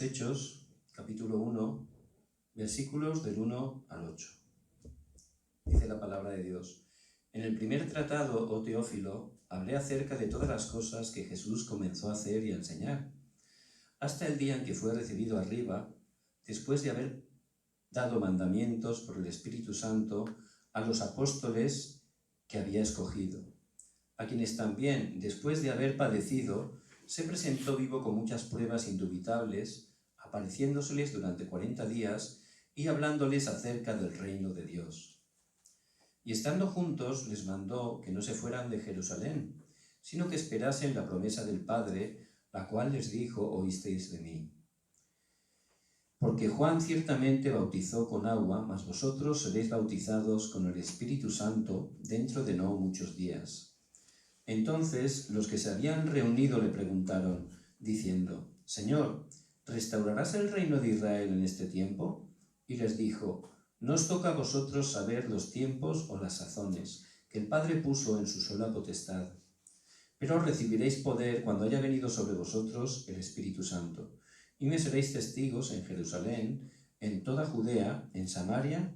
Hechos, capítulo 1, versículos del 1 al 8. Dice la palabra de Dios: En el primer tratado, oh Teófilo, hablé acerca de todas las cosas que Jesús comenzó a hacer y a enseñar, hasta el día en que fue recibido arriba, después de haber dado mandamientos por el Espíritu Santo a los apóstoles que había escogido, a quienes también, después de haber padecido, se presentó vivo con muchas pruebas indubitables, apareciéndoseles durante 40 días y hablándoles acerca del reino de Dios. Y estando juntos les mandó que no se fueran de Jerusalén, sino que esperasen la promesa del Padre, la cual les dijo: oísteis de mí. Porque Juan ciertamente bautizó con agua, mas vosotros seréis bautizados con el Espíritu Santo dentro de no muchos días. Entonces los que se habían reunido le preguntaron, diciendo: Señor, ¿restaurarás el reino de Israel en este tiempo? Y les dijo: No os toca a vosotros saber los tiempos o las sazones que el Padre puso en su sola potestad, pero recibiréis poder cuando haya venido sobre vosotros el Espíritu Santo, y me seréis testigos en Jerusalén, en toda Judea, en Samaria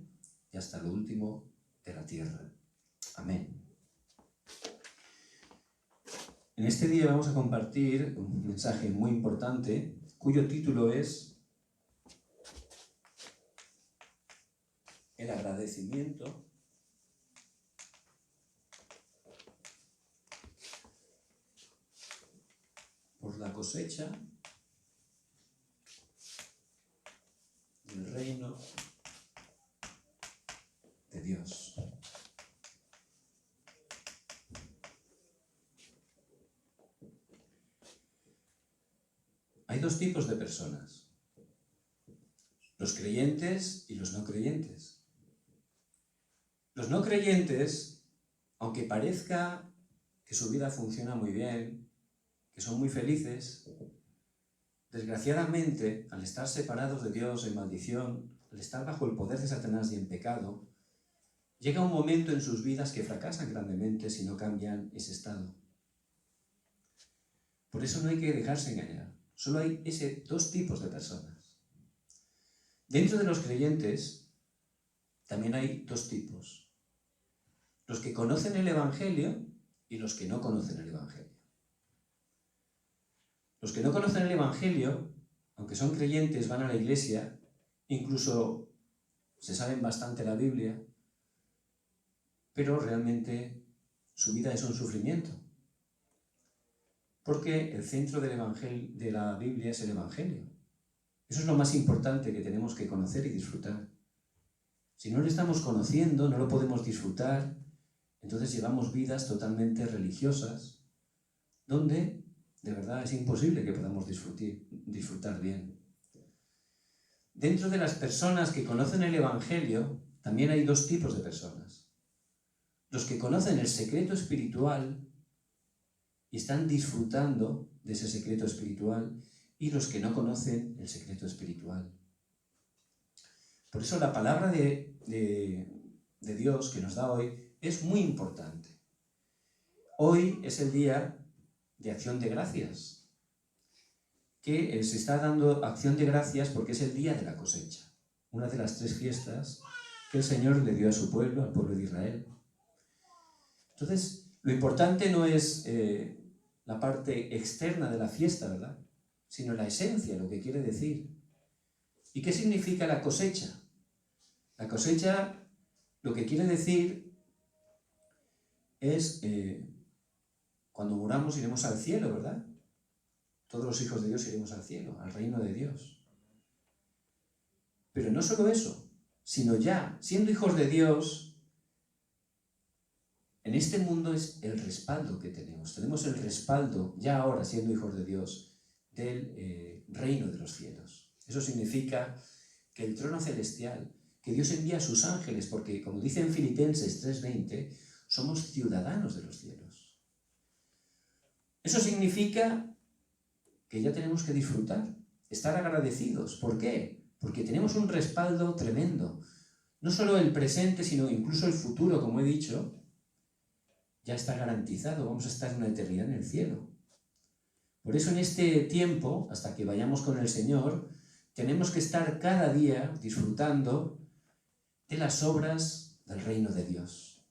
y hasta lo último de la tierra. Amén. En este día vamos a compartir un mensaje muy importante, cuyo título es el agradecimiento por la cosecha del reino de Dios. Hay dos tipos de personas: los creyentes y los no creyentes. Los no creyentes, aunque parezca que su vida funciona muy bien, que son muy felices, desgraciadamente, al estar separados de Dios en maldición, al estar bajo el poder de Satanás y en pecado, llega un momento en sus vidas que fracasan grandemente si no cambian ese estado. Por eso no hay que dejarse engañar. Solo hay dos tipos de personas. Dentro de los creyentes también hay dos tipos: los que conocen el Evangelio y los que no conocen el Evangelio. Los que no conocen el Evangelio, aunque son creyentes, van a la iglesia, incluso se saben bastante la Biblia, pero realmente su vida es un sufrimiento. Porque el centro del Evangelio, de la Biblia, es el Evangelio. Eso es lo más importante que tenemos que conocer y disfrutar. Si no lo estamos conociendo, no lo podemos disfrutar, entonces llevamos vidas totalmente religiosas, donde de verdad es imposible que podamos disfrutar bien. Dentro de las personas que conocen el Evangelio, también hay dos tipos de personas: los que conocen el secreto espiritual y están disfrutando de ese secreto espiritual, y los que no conocen el secreto espiritual. Por eso la palabra de Dios que nos da hoy es muy importante. Hoy es el día de acción de gracias, que se está dando acción de gracias porque es el día de la cosecha, una de las 3 fiestas que el Señor le dio a su pueblo, al pueblo de Israel. Entonces, lo importante no es la parte externa de la fiesta, ¿verdad?, sino la esencia, lo que quiere decir. ¿Y qué significa la cosecha? La cosecha, lo que quiere decir es cuando muramos iremos al cielo, ¿verdad? Todos los hijos de Dios iremos al cielo, al reino de Dios. Pero no solo eso, sino ya, siendo hijos de Dios, en este mundo es el respaldo que tenemos. Tenemos el respaldo, ya ahora siendo hijos de Dios, del reino de los cielos. Eso significa que el trono celestial, que Dios envía a sus ángeles, porque como dice en Filipenses 3:20, somos ciudadanos de los cielos. Eso significa que ya tenemos que disfrutar, estar agradecidos. ¿Por qué? Porque tenemos un respaldo tremendo. No solo el presente, sino incluso el futuro, como he dicho, ya está garantizado. Vamos a estar una eternidad en el cielo. Por eso en este tiempo, hasta que vayamos con el Señor, tenemos que estar cada día disfrutando de las obras del reino de Dios.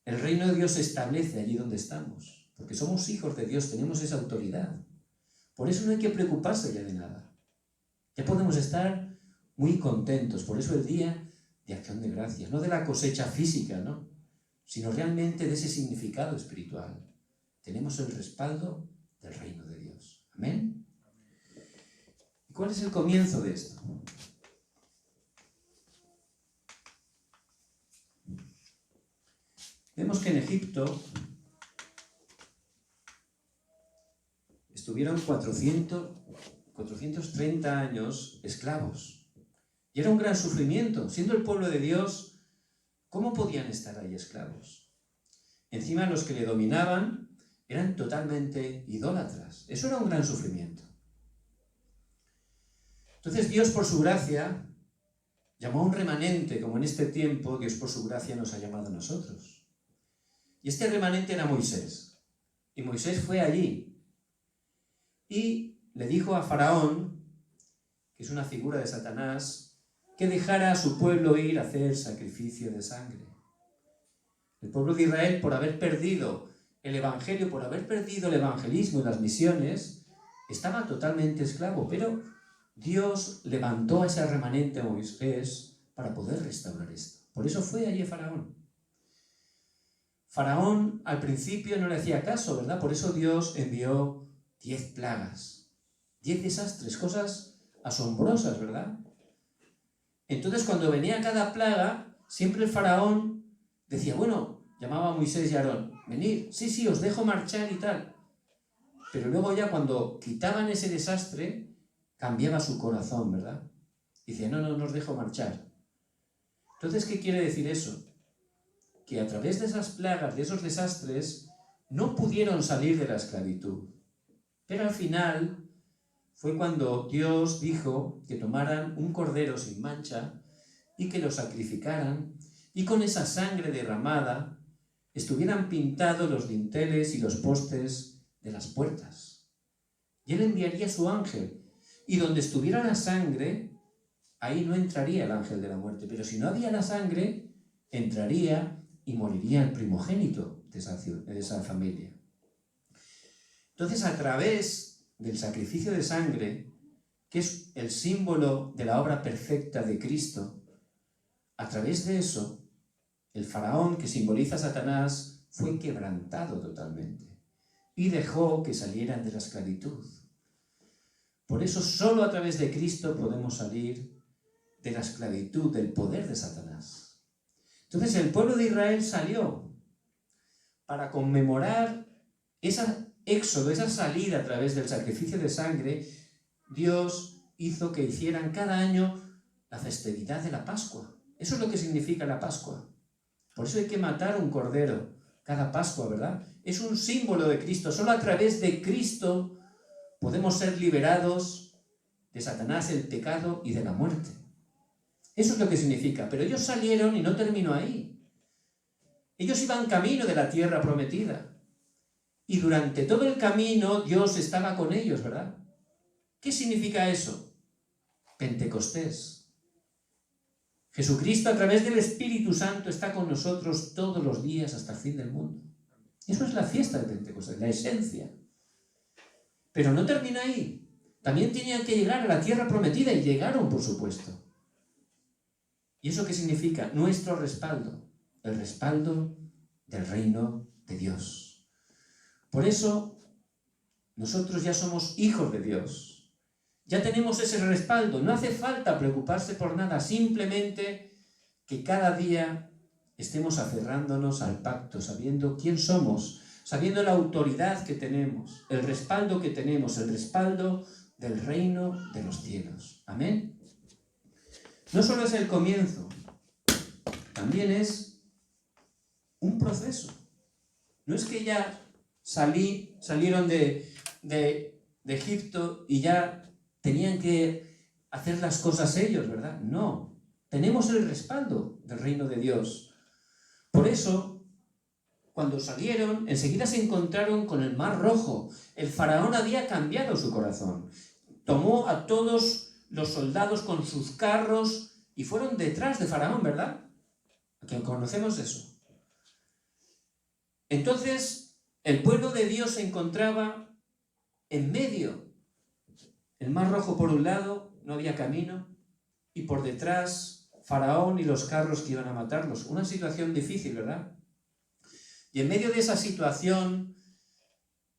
El reino de Dios se establece allí donde estamos, porque somos hijos de Dios, tenemos esa autoridad. Por eso no hay que preocuparse ya de nada. Ya podemos estar muy contentos. Por eso el día de acción de gracias, no de la cosecha física, ¿no?, sino realmente de ese significado espiritual. Tenemos el respaldo del reino de Dios. ¿Amén? ¿Y cuál es el comienzo de esto? Vemos que en Egipto estuvieron 430 años esclavos. Y era un gran sufrimiento. Siendo el pueblo de Dios, ¿cómo podían estar ahí esclavos? Encima los que le dominaban eran totalmente idólatras. Eso era un gran sufrimiento. Entonces Dios, por su gracia, llamó a un remanente, como en este tiempo Dios por su gracia nos ha llamado a nosotros. Y este remanente era Moisés. Y Moisés fue allí y le dijo a Faraón, que es una figura de Satanás, que dejara a su pueblo ir a hacer sacrificio de sangre. El pueblo de Israel, por haber perdido el evangelio, por haber perdido el evangelismo y las misiones, estaba totalmente esclavo, pero Dios levantó a ese remanente a Moisés para poder restaurar esto. Por eso fue allí Faraón. Faraón al principio no le hacía caso, ¿verdad? Por eso Dios envió 10 plagas, 10 desastres, cosas asombrosas, ¿verdad? Entonces cuando venía cada plaga, siempre el faraón decía, bueno, llamaba a Moisés y a Aarón, venid, sí, os dejo marchar y tal. Pero luego ya cuando quitaban ese desastre, cambiaba su corazón, ¿verdad? Dice, no os dejo marchar. Entonces, ¿qué quiere decir eso? Que a través de esas plagas, de esos desastres, no pudieron salir de la esclavitud. Pero al final fue cuando Dios dijo que tomaran un cordero sin mancha y que lo sacrificaran, y con esa sangre derramada estuvieran pintados los dinteles y los postes de las puertas. Y él enviaría su ángel, y donde estuviera la sangre, ahí no entraría el ángel de la muerte, pero si no había la sangre, entraría y moriría el primogénito de esa familia. Entonces, a través del sacrificio de sangre, que es el símbolo de la obra perfecta de Cristo, a través de eso, el faraón, que simboliza a Satanás, fue quebrantado totalmente y dejó que salieran de la esclavitud. Por eso, solo a través de Cristo podemos salir de la esclavitud, del poder de Satanás. Entonces, el pueblo de Israel salió para conmemorar esa éxodo, esa salida a través del sacrificio de sangre. Dios hizo que hicieran cada año la festividad de la Pascua. Eso es lo que significa la Pascua. Por eso hay que matar un cordero cada Pascua, ¿verdad? Es un símbolo de Cristo. Solo a través de Cristo podemos ser liberados de Satanás, el pecado y de la muerte. Eso es lo que significa. Pero ellos salieron y no terminó ahí. Ellos iban camino de la tierra prometida. Y durante todo el camino Dios estaba con ellos, ¿verdad? ¿Qué significa eso? Pentecostés. Jesucristo a través del Espíritu Santo está con nosotros todos los días hasta el fin del mundo. Eso es la fiesta de Pentecostés, la esencia. Pero no termina ahí. También tenían que llegar a la tierra prometida y llegaron, por supuesto. ¿Y eso qué significa? Nuestro respaldo. El respaldo del reino de Dios. Por eso, nosotros ya somos hijos de Dios. Ya tenemos ese respaldo. No hace falta preocuparse por nada. Simplemente que cada día estemos aferrándonos al pacto, sabiendo quién somos, sabiendo la autoridad que tenemos, el respaldo que tenemos, el respaldo del reino de los cielos. Amén. No solo es el comienzo, también es un proceso. No es que ya salieron de Egipto y ya tenían que hacer las cosas ellos, ¿verdad? No, tenemos el respaldo del reino de Dios. Por eso, cuando salieron, enseguida se encontraron con el Mar Rojo. El faraón había cambiado su corazón. Tomó a todos los soldados con sus carros y fueron detrás de Faraón, ¿verdad? Que conocemos eso. Entonces, el pueblo de Dios se encontraba en medio. El Mar Rojo por un lado, no había camino, y por detrás Faraón y los carros que iban a matarlos. Una situación difícil, ¿verdad? Y en medio de esa situación,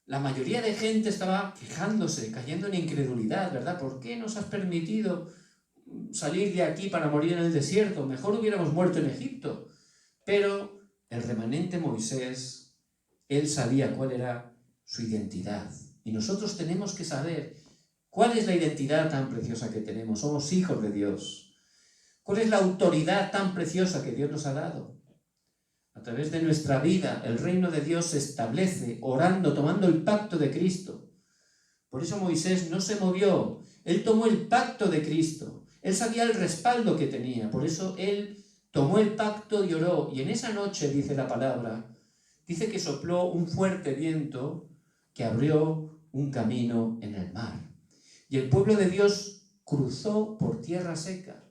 la mayoría de gente estaba quejándose, cayendo en incredulidad, ¿verdad? ¿Por qué nos has permitido salir de aquí para morir en el desierto? Mejor hubiéramos muerto en Egipto. Pero el remanente Moisés, él sabía cuál era su identidad. Y nosotros tenemos que saber cuál es la identidad tan preciosa que tenemos. Somos hijos de Dios. ¿Cuál es la autoridad tan preciosa que Dios nos ha dado? A través de nuestra vida, el reino de Dios se establece orando, tomando el pacto de Cristo. Por eso Moisés no se movió. Él tomó el pacto de Cristo. Él sabía el respaldo que tenía. Por eso él tomó el pacto y oró. Y en esa noche, dice la palabra, dice que sopló un fuerte viento que abrió un camino en el mar. Y el pueblo de Dios cruzó por tierra seca.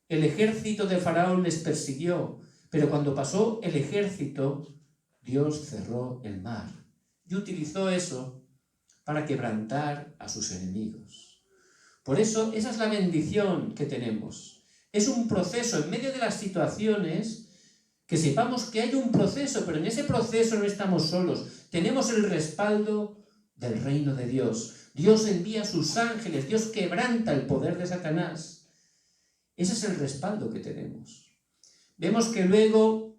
El ejército de Faraón les persiguió, pero cuando pasó el ejército, Dios cerró el mar y utilizó eso para quebrantar a sus enemigos. Por eso, esa es la bendición que tenemos. Es un proceso, en medio de las situaciones, que sepamos que hay un proceso, pero en ese proceso no estamos solos. Tenemos el respaldo del reino de Dios. Dios envía a sus ángeles, Dios quebranta el poder de Satanás. Ese es el respaldo que tenemos. Vemos que luego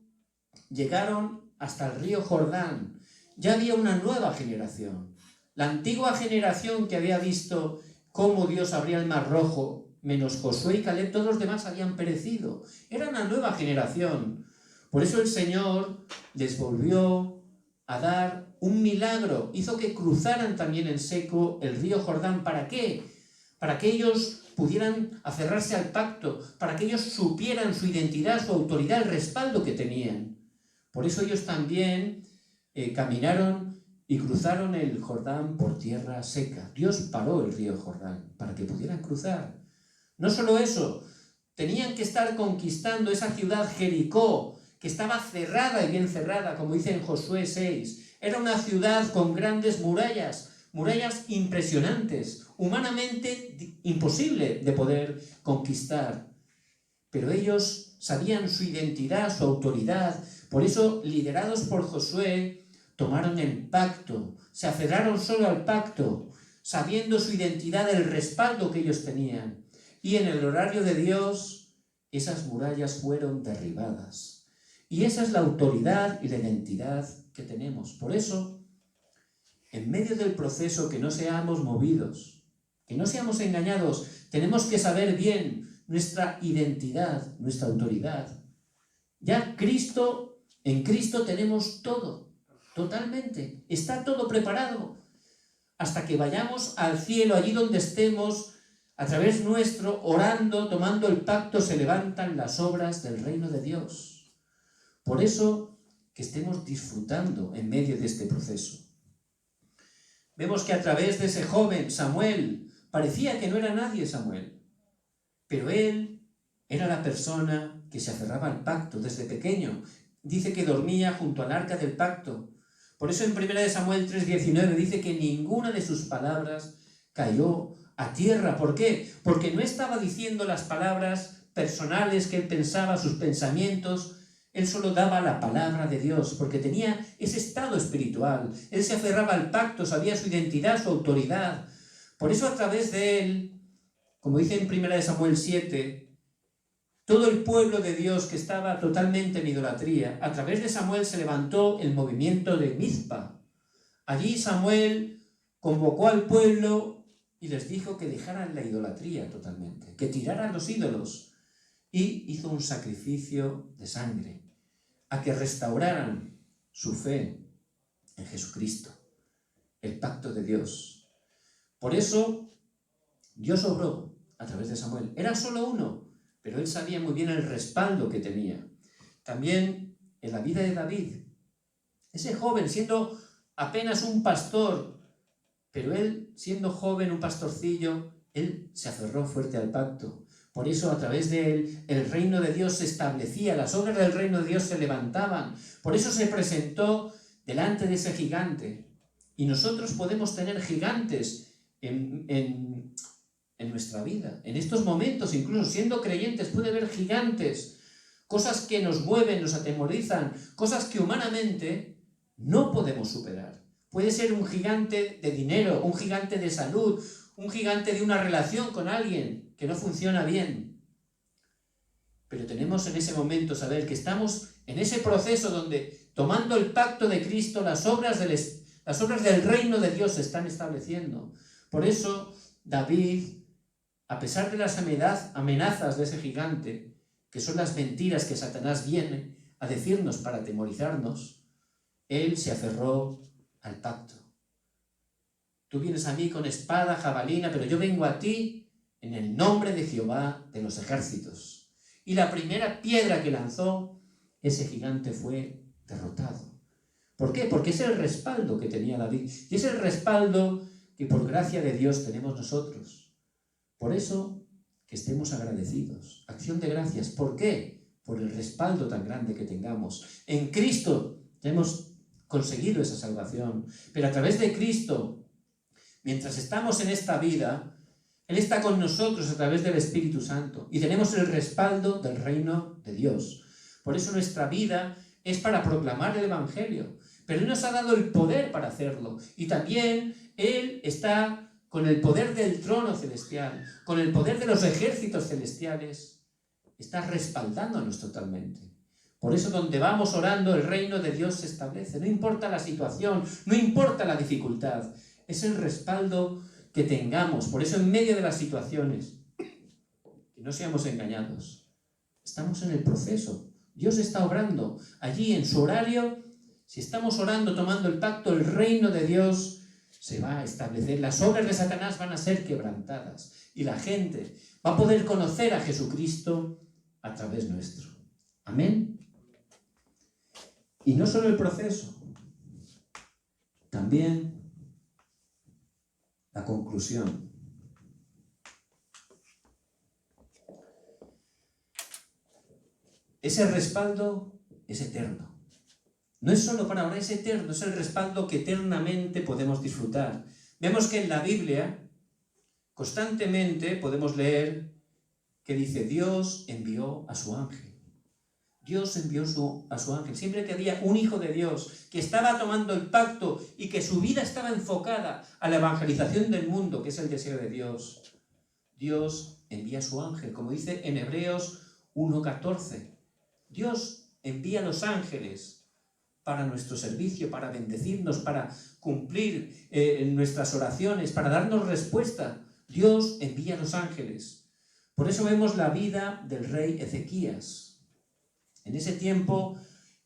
llegaron hasta el río Jordán. Ya había una nueva generación. La antigua generación que había visto cómo Dios abría el Mar Rojo, menos Josué y Caleb, todos los demás habían perecido. Era una nueva generación. Por eso el Señor les volvió a dar un milagro. Hizo que cruzaran también en seco el río Jordán. ¿Para qué? Para que ellos pudieran aferrarse al pacto, para que ellos supieran su identidad, su autoridad, el respaldo que tenían. Por eso ellos también caminaron y cruzaron el Jordán por tierra seca. Dios paró el río Jordán para que pudieran cruzar. No solo eso, tenían que estar conquistando esa ciudad Jericó, que estaba cerrada y bien cerrada, como dice en Josué 6. Era una ciudad con grandes murallas impresionantes, humanamente imposible de poder conquistar. Pero ellos sabían su identidad, su autoridad. Por eso, liderados por Josué, tomaron el pacto, se aferraron solo al pacto, sabiendo su identidad, el respaldo que ellos tenían. Y en el horario de Dios, esas murallas fueron derribadas. Y esa es la autoridad y la identidad que tenemos. Por eso, en medio del proceso, que no seamos movidos, que no seamos engañados, tenemos que saber bien nuestra identidad, nuestra autoridad. Ya en Cristo tenemos todo, totalmente, está todo preparado. Hasta que vayamos al cielo, allí donde estemos, a través nuestro, orando, tomando el pacto, se levantan las obras del reino de Dios. Por eso, que estemos disfrutando en medio de este proceso. Vemos que a través de ese joven, Samuel, parecía que no era nadie Samuel, pero él era la persona que se aferraba al pacto desde pequeño. Dice que dormía junto al arca del pacto. Por eso en 1 Samuel 3:19 dice que ninguna de sus palabras cayó a tierra. ¿Por qué? Porque no estaba diciendo las palabras personales que él pensaba, sus pensamientos. Él solo daba la palabra de Dios, porque tenía ese estado espiritual. Él se aferraba al pacto, sabía su identidad, su autoridad. Por eso a través de él, como dice en 1 Samuel 7, todo el pueblo de Dios que estaba totalmente en idolatría, a través de Samuel se levantó el movimiento de Mizpa. Allí Samuel convocó al pueblo y les dijo que dejaran la idolatría totalmente, que tiraran los ídolos. Y hizo un sacrificio de sangre, a que restauraran su fe en Jesucristo, el pacto de Dios. Por eso, Dios obró a través de Samuel. Era solo uno, pero él sabía muy bien el respaldo que tenía. También en la vida de David. Ese joven siendo apenas un pastor, pero él siendo joven, un pastorcillo, él se aferró fuerte al pacto. Por eso a través de él el reino de Dios se establecía, las obras del reino de Dios se levantaban. Por eso se presentó delante de ese gigante. Y nosotros podemos tener gigantes en nuestra vida. En estos momentos, incluso siendo creyentes, puede haber gigantes, cosas que nos mueven, nos atemorizan, cosas que humanamente no podemos superar. Puede ser un gigante de dinero, un gigante de salud, un gigante de una relación con alguien que no funciona bien. Pero tenemos en ese momento saber que estamos en ese proceso donde, tomando el pacto de Cristo, las obras del reino de Dios se están estableciendo. Por eso David, a pesar de las amenazas de ese gigante, que son las mentiras que Satanás viene a decirnos para atemorizarnos, él se aferró al pacto. Tú vienes a mí con espada, jabalina, pero yo vengo a ti en el nombre de Jehová de los ejércitos. Y la primera piedra que lanzó, ese gigante fue derrotado. ¿Por qué? Porque es el respaldo que tenía David. Y es el respaldo que por gracia de Dios tenemos nosotros. Por eso, que estemos agradecidos. Acción de gracias. ¿Por qué? Por el respaldo tan grande que tengamos. En Cristo hemos conseguido esa salvación. Pero a través de Cristo, mientras estamos en esta vida, Él está con nosotros a través del Espíritu Santo. Y tenemos el respaldo del reino de Dios. Por eso nuestra vida es para proclamar el Evangelio. Pero Él nos ha dado el poder para hacerlo. Y también Él está con el poder del trono celestial, con el poder de los ejércitos celestiales, está respaldándonos totalmente. Por eso donde vamos orando, el reino de Dios se establece. No importa la situación, no importa la dificultad. Es el respaldo que tengamos. Por eso en medio de las situaciones, que no seamos engañados. Estamos en el proceso. Dios está obrando. Allí en su horario, si estamos orando, tomando el pacto, el reino de Dios se va a establecer. Las obras de Satanás van a ser quebrantadas. Y la gente va a poder conocer a Jesucristo a través nuestro. Amén. Y no solo el proceso, también la conclusión. Ese respaldo es eterno. No es solo para ahora, es eterno, es el respaldo que eternamente podemos disfrutar. Vemos que en la Biblia constantemente podemos leer que dice Dios envió a su ángel. Dios envió a su ángel. Siempre que había un hijo de Dios que estaba tomando el pacto y que su vida estaba enfocada a la evangelización del mundo, que es el deseo de Dios, Dios envía a su ángel, como dice en Hebreos 1:14. Dios envía a los ángeles para nuestro servicio, para bendecirnos, para cumplir nuestras oraciones, para darnos respuesta. Dios envía a los ángeles. Por eso vemos la vida del rey Ezequías. En ese tiempo,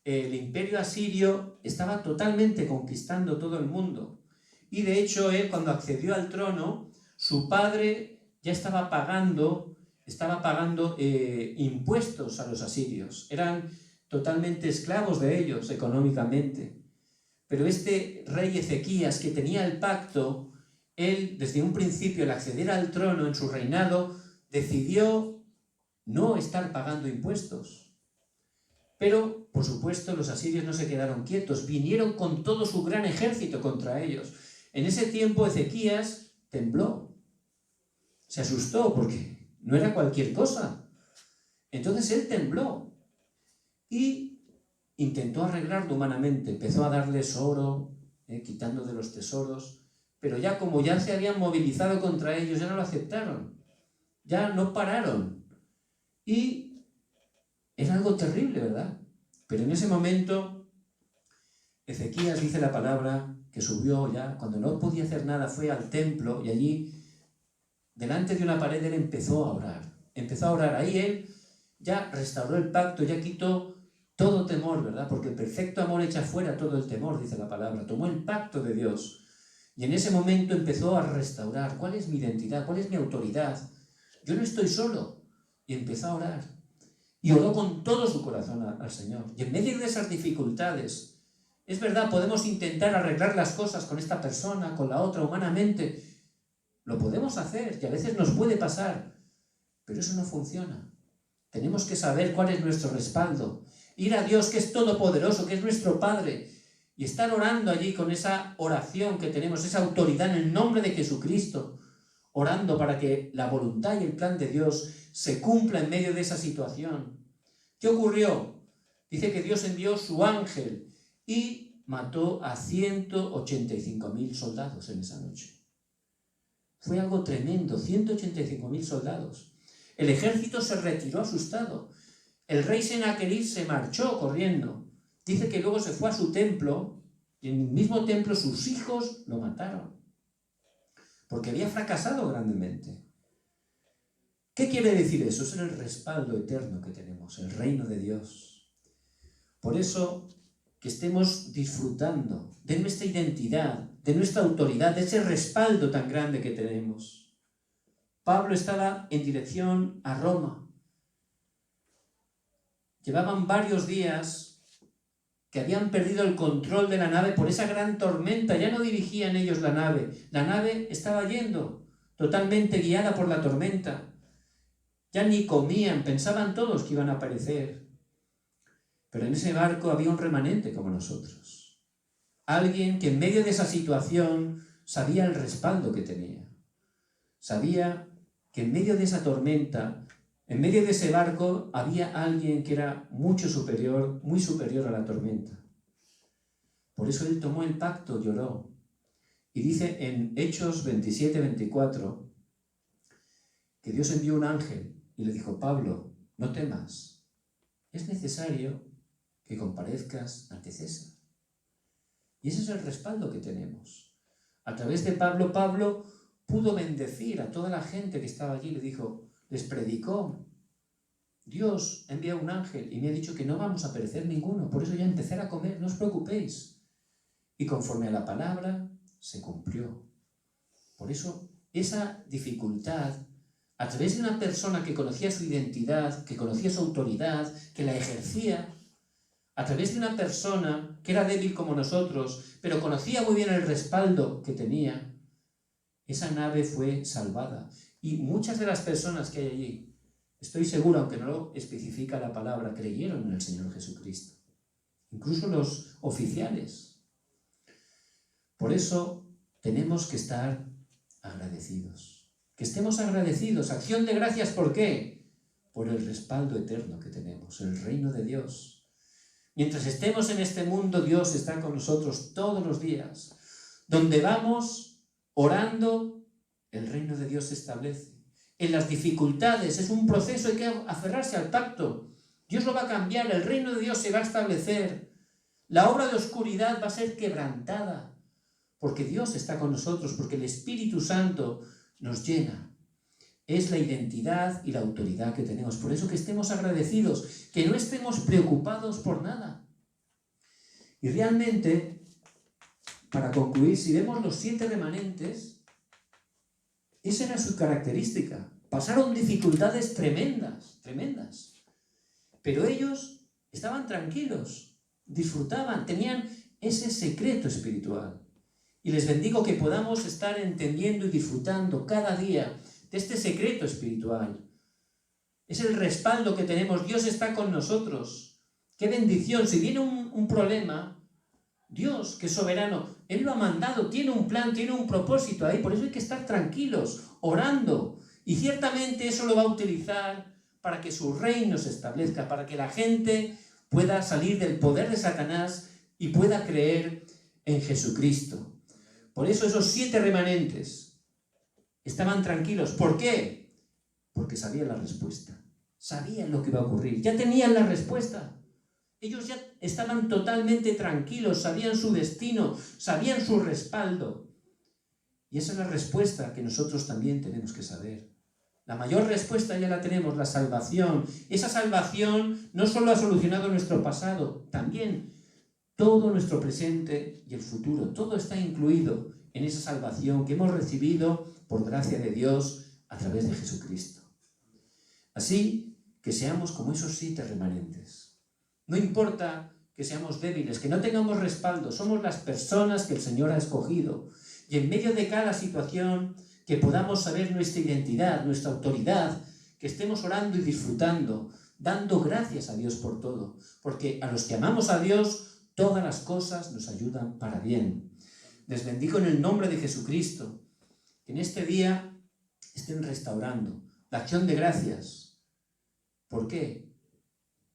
el imperio asirio estaba totalmente conquistando todo el mundo. Y de hecho, él cuando accedió al trono, su padre ya estaba pagando impuestos a los asirios. Eran totalmente esclavos de ellos económicamente. Pero este rey Ezequías, que tenía el pacto, él desde un principio al acceder al trono en su reinado, decidió no estar pagando impuestos. Pero, por supuesto, los asirios no se quedaron quietos, vinieron con todo su gran ejército contra ellos. En ese tiempo Ezequías tembló, se asustó porque no era cualquier cosa. Entonces él tembló y intentó arreglarlo humanamente, empezó a darles oro, quitando de los tesoros, pero ya como ya se habían movilizado contra ellos, ya no lo aceptaron, ya no pararon. Y era algo terrible, ¿verdad? Pero en ese momento, Ezequías dice la palabra que subió ya, cuando no podía hacer nada, fue al templo y allí, delante de una pared, él empezó a orar. Empezó a orar. Ahí él ya restauró el pacto, ya quitó todo temor, ¿verdad? Porque el perfecto amor echa fuera todo el temor, dice la palabra. Tomó el pacto de Dios. Y en ese momento empezó a restaurar. ¿Cuál es mi identidad? ¿Cuál es mi autoridad? Yo no estoy solo. Y empezó a orar. Y oró con todo su corazón al Señor. Y en medio de esas dificultades, Es verdad, podemos intentar arreglar las cosas con esta persona, con la otra, humanamente. Lo podemos hacer y a veces nos puede pasar, pero eso no funciona. Tenemos que saber cuál es nuestro respaldo. Ir a Dios, que es todopoderoso, que es nuestro Padre, y estar orando allí con esa oración que tenemos, esa autoridad en el nombre de Jesucristo, orando para que la voluntad y el plan de Dios se cumpla en medio de esa situación. ¿Qué ocurrió? Dice que Dios envió su ángel y mató a 185.000 soldados en esa noche. Fue algo tremendo, 185.000 soldados. El ejército se retiró asustado. El rey Sennacherib se marchó corriendo. Dice que luego se fue a su templo y en el mismo templo sus hijos lo mataron, porque había fracasado grandemente. ¿Qué quiere decir eso? Es el respaldo eterno que tenemos, el reino de Dios. Por eso, que estemos disfrutando de nuestra identidad, de nuestra autoridad, de ese respaldo tan grande que tenemos. Pablo estaba en dirección a Roma. Llevaban varios días que habían perdido el control de la nave por esa gran tormenta. Ya no dirigían ellos la nave estaba yendo, totalmente guiada por la tormenta. Ya ni comían, pensaban todos que iban a perecer. Pero en ese barco había un remanente como nosotros. Alguien que en medio de esa situación sabía el respaldo que tenía. Sabía que en medio de esa tormenta, en medio de ese barco, había alguien que era mucho superior, muy superior a la tormenta. Por eso él tomó el pacto, lloró. Y dice en Hechos 27-24 que Dios envió un ángel y le dijo: Pablo, no temas, es necesario que comparezcas ante César. Y ese es el respaldo que tenemos. A través de Pablo, Pablo pudo bendecir a toda la gente que estaba allí. Le dijo, les predicó: Dios envía un ángel y me ha dicho que no vamos a perecer ninguno, por eso ya empezar a comer, no os preocupéis. Y conforme a la palabra, se cumplió. Por eso, esa dificultad, a través de una persona que conocía su identidad, que conocía su autoridad, que la ejercía, a través de una persona que era débil como nosotros, pero conocía muy bien el respaldo que tenía, esa nave fue salvada. Y muchas de las personas que hay allí, estoy seguro, aunque no lo especifica la palabra, creyeron en el Señor Jesucristo. Incluso los oficiales. Por eso tenemos que estar agradecidos. Que estemos agradecidos. Acción de gracias, ¿por qué? Por el respaldo eterno que tenemos, el reino de Dios. Mientras estemos en este mundo, Dios está con nosotros todos los días. Donde vamos orando, el reino de Dios se establece. En las dificultades es un proceso, hay que aferrarse al pacto. Dios lo va a cambiar, el reino de Dios se va a establecer. La obra de oscuridad va a ser quebrantada, porque Dios está con nosotros, porque el Espíritu Santo nos llena. Es la identidad y la autoridad que tenemos. Por eso que estemos agradecidos, que no estemos preocupados por nada. Y realmente, para concluir, si vemos los 7 remanentes, esa era su característica. Pasaron dificultades tremendas, tremendas. Pero ellos estaban tranquilos, disfrutaban, tenían ese secreto espiritual. Y les bendigo que podamos estar entendiendo y disfrutando cada día de este secreto espiritual. Es el respaldo que tenemos. Dios está con nosotros. ¡Qué bendición! Si viene un problema, Dios, que es soberano, Él lo ha mandado, tiene un plan, tiene un propósito ahí. Por eso hay que estar tranquilos, orando. Y ciertamente eso lo va a utilizar para que su reino se establezca, para que la gente pueda salir del poder de Satanás y pueda creer en Jesucristo. Por eso esos 7 remanentes estaban tranquilos. ¿Por qué? Porque sabían la respuesta. Sabían lo que iba a ocurrir. Ya tenían la respuesta. Ellos ya estaban totalmente tranquilos, sabían su destino, sabían su respaldo. Y esa es la respuesta que nosotros también tenemos que saber. La mayor respuesta ya la tenemos, la salvación. Esa salvación no solo ha solucionado nuestro pasado, también todo nuestro presente y el futuro. Todo está incluido en esa salvación que hemos recibido por gracia de Dios a través de Jesucristo. Así que seamos como esos 7 remanentes. No importa que seamos débiles, que no tengamos respaldo. Somos las personas que el Señor ha escogido. Y en medio de cada situación, que podamos saber nuestra identidad, nuestra autoridad, que estemos orando y disfrutando, dando gracias a Dios por todo. Porque a los que amamos a Dios, todas las cosas nos ayudan para bien. Les bendigo en el nombre de Jesucristo, que en este día estén restaurando la acción de gracias. ¿Por qué?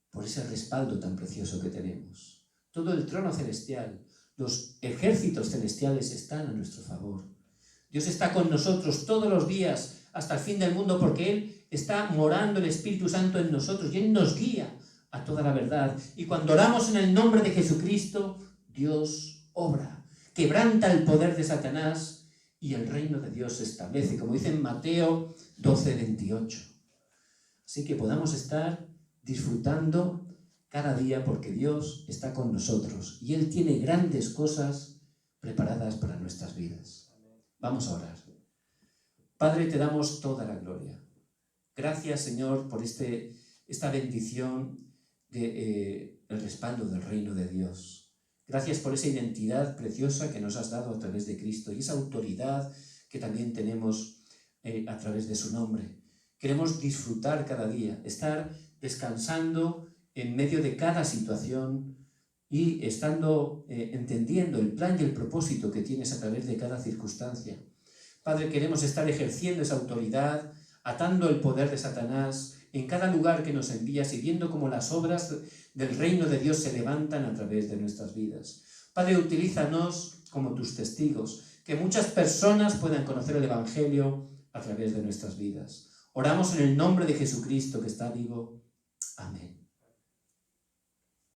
Por ese respaldo tan precioso que tenemos. Todo el trono celestial, los ejércitos celestiales están a nuestro favor. Dios está con nosotros todos los días hasta el fin del mundo porque Él está morando el Espíritu Santo en nosotros y Él nos guía a toda la verdad. Y cuando oramos en el nombre de Jesucristo, Dios obra, quebranta el poder de Satanás y el reino de Dios se establece, como dice en Mateo 12:28. Así que podamos estar disfrutando cada día porque Dios está con nosotros y Él tiene grandes cosas preparadas para nuestras vidas. Vamos a orar. Padre, te damos toda la gloria. Gracias, Señor, por esta bendición del respaldo del reino de Dios. Gracias por esa identidad preciosa que nos has dado a través de Cristo y esa autoridad que también tenemos a través de su nombre. Queremos disfrutar cada día, estar descansando en medio de cada situación y estando entendiendo el plan y el propósito que tienes a través de cada circunstancia. Padre, queremos estar ejerciendo esa autoridad, atando el poder de Satanás en cada lugar que nos envías y viendo cómo las obras del reino de Dios se levantan a través de nuestras vidas. Padre, utilízanos como tus testigos, que muchas personas puedan conocer el Evangelio a través de nuestras vidas. Oramos en el nombre de Jesucristo que está vivo. Amén.